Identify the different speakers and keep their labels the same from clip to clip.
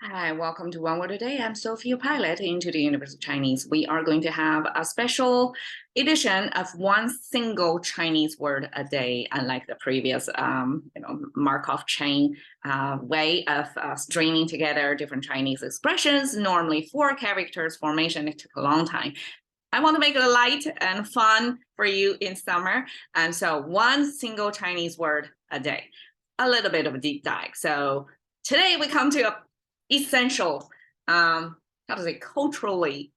Speaker 1: Hi, welcome to One Word a Day. I'm Sophia Pilot into the Universe of Chinese. We are going to have a special edition of one single Chinese word a day, unlike the previous, Markov chain way of stringing together different Chinese expressions. Normally, 4 characters formation. It took a long time. I want to make it light and fun for you in summer, and so one single Chinese word a day. A little bit of a deep dive. So today we come to a essential, how to say, culturally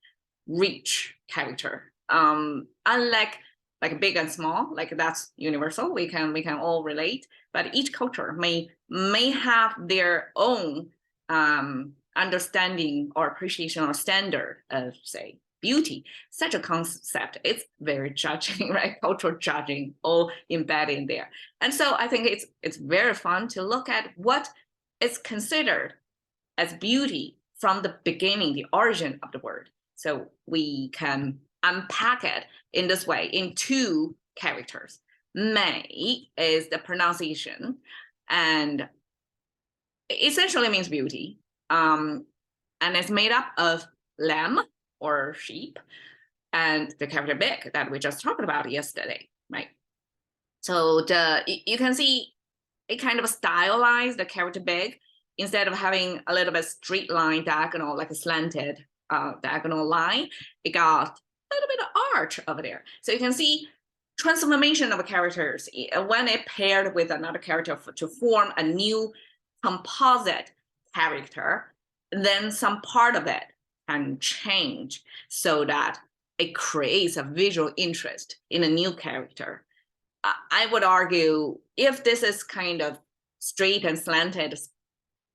Speaker 1: rich character. Unlike like big and small, like that's universal. We can all relate, but each culture may have their own understanding or appreciation or standard of, say, beauty. Such a concept, it's very judging, right? Cultural judging all embedded in there. And so I think it's very fun to look at what is considered as beauty from the beginning, the origin of the word. So we can unpack it in this way in 2 characters. Mei is the pronunciation, and essentially means beauty. And it's made up of lamb or sheep and the character big that we just talked about yesterday, right? So you can see it kind of stylized the character big. Instead of having a little bit straight line diagonal, like a slanted diagonal line, it got a little bit of arch over there. So you can see transformation of characters when it paired with another character to form a new composite character, then some part of it can change so that it creates a visual interest in a new character. I would argue if this is kind of straight and slanted,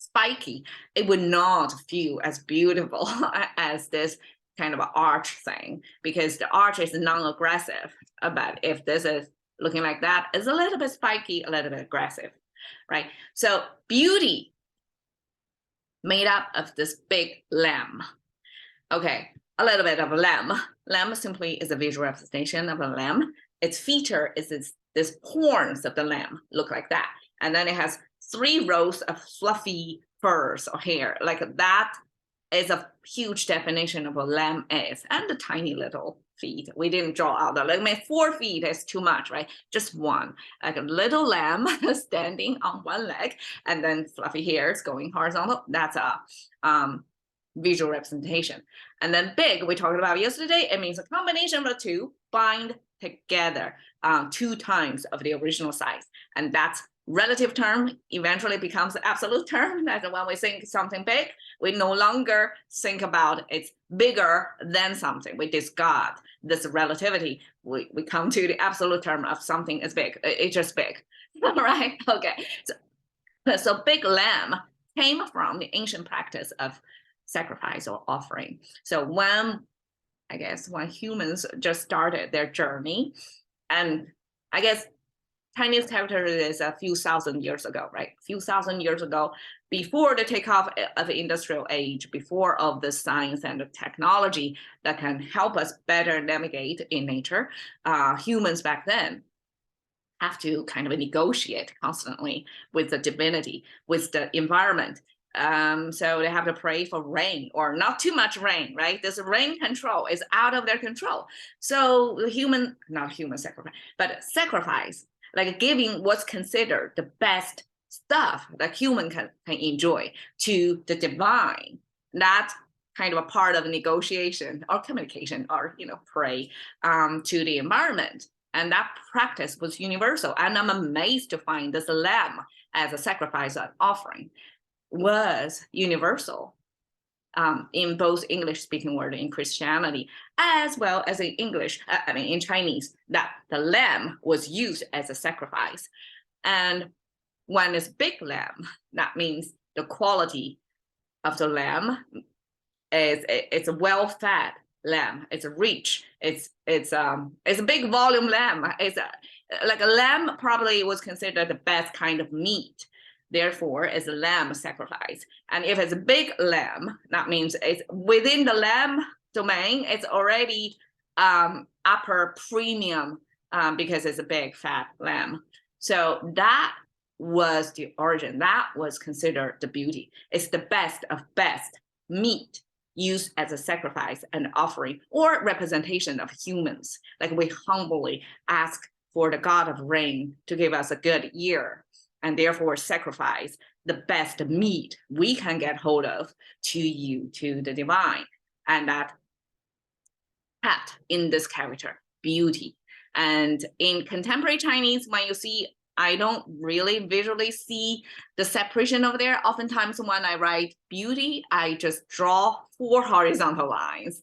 Speaker 1: spiky, it would not feel as beautiful as this kind of arch thing, because the arch is non-aggressive. But if this is looking like that, it's a little bit spiky, a little bit aggressive, right? So beauty made up of this big lamb. Okay, a little bit of a lamb. Lamb simply is a visual representation of a lamb. Its feature is this horns of the lamb look like that. And then it has 3 rows of fluffy furs or hair. Like that is a huge definition of what lamb is. And the tiny little feet. We didn't draw out the, like 4 feet is too much, right? Just one, like a little lamb standing on one leg, and then fluffy hairs going horizontal. That's a visual representation. And then big, we talked about yesterday, it means a combination of the 2 bind together 2 times of the original size. And that's relative term eventually becomes the absolute term. That's when we think something big, we no longer think about it's bigger than something. We discard this relativity. We come to the absolute term of something is big. It's just big, right? Okay. So big lamb came from the ancient practice of sacrifice or offering. So when humans just started their journey, and I guess Chinese character is a few thousand years ago, right? A few thousand years ago, before the takeoff of the industrial age, before of the science and the technology that can help us better navigate in nature, humans back then have to kind of negotiate constantly with the divinity, with the environment. So they have to pray for rain or not too much rain, right? This rain control is out of their control. So the not human sacrifice, but sacrifice, like giving what's considered the best stuff that human can enjoy to the divine. That's kind of a part of negotiation or communication or, pray to the environment. And that practice was universal. And I'm amazed to find this lamb as a sacrifice and offering was universal in both English-speaking world in Christianity, as well as in in Chinese, that the lamb was used as a sacrifice. And when it's big lamb, that means the quality of the lamb it's a well-fed lamb. It's rich. It's a big volume lamb. Like a lamb probably was considered the best kind of meat. Therefore, it's a lamb sacrifice. And if it's a big lamb, that means it's within the lamb domain. It's already upper premium because it's a big fat lamb. So that was the origin. That was considered the beauty. It's the best of best meat used as a sacrifice and offering or representation of humans. Like we humbly ask for the God of rain to give us a good year, and therefore sacrifice the best meat we can get hold of to you, to the divine. And that had in this character, beauty. And in contemporary Chinese, when you see, I don't really visually see the separation over there. Oftentimes when I write beauty, I just draw 4 horizontal lines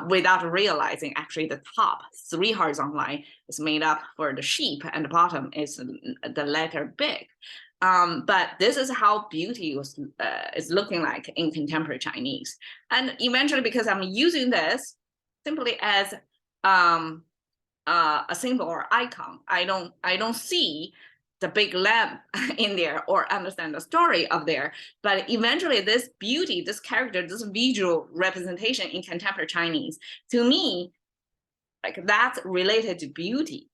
Speaker 1: without realizing actually the top 3 horizontal line is made up for the sheep and the bottom is the letter big. But this is how beauty is looking like in contemporary Chinese. And eventually, because I'm using this simply as a symbol or icon, I don't see the big lamp in there or understand the story of there. But eventually this beauty, this character, this visual representation in contemporary Chinese, to me, like that's related to beauty.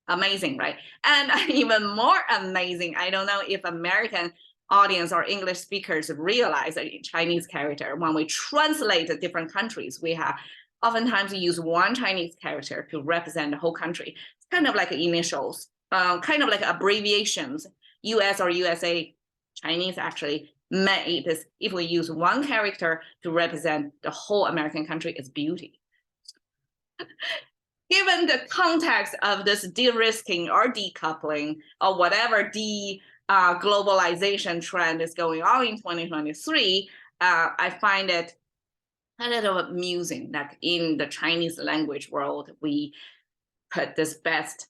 Speaker 1: Amazing, right? And even more amazing, I don't know if American audience or English speakers realize that in Chinese character, when we translate the different countries, we have oftentimes use one Chinese character to represent the whole country. It's kind of like initials, kind of like abbreviations. US or USA, Chinese actually made this. If we use one character to represent the whole American country, it's beauty. Given the context of this de-risking or decoupling or whatever globalization trend is going on in 2023, I find it a little amusing that in the Chinese language world, we put this best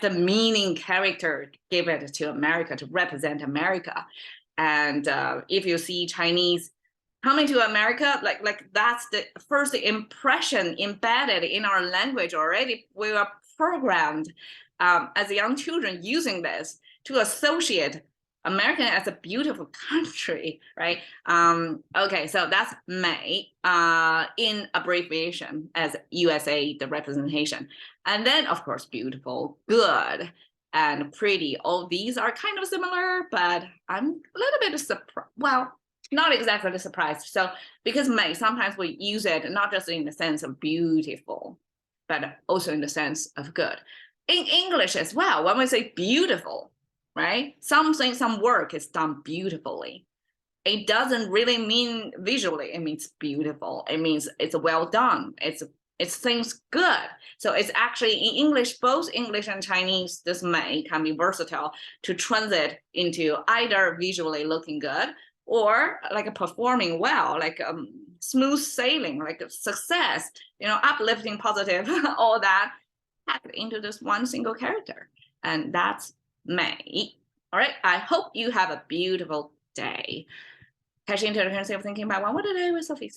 Speaker 1: meaning character, give it to America to represent America. And if you see Chinese coming to America, like that's the first impression embedded in our language already. We are programmed as young children using this to associate American as a beautiful country, right? Okay, so that's May in abbreviation as USA, the representation. And then, of course, beautiful, good, and pretty. All these are kind of similar, but I'm a little bit surprised. Well, not exactly surprised. So because May, sometimes we use it not just in the sense of beautiful, but also in the sense of good. In English as well, when we say beautiful, right? Some work is done beautifully. It doesn't really mean visually, it means beautiful. It means it's well done. It seems good. So it's actually in English, both English and Chinese, this May can be versatile to transit into either visually looking good or like a performing well, like smooth sailing, like a success, uplifting, positive, all that packed into this one single character. And that's May. All right, I hope you have a beautiful day. Catching into the currency of thinking about one word a day with Sophie.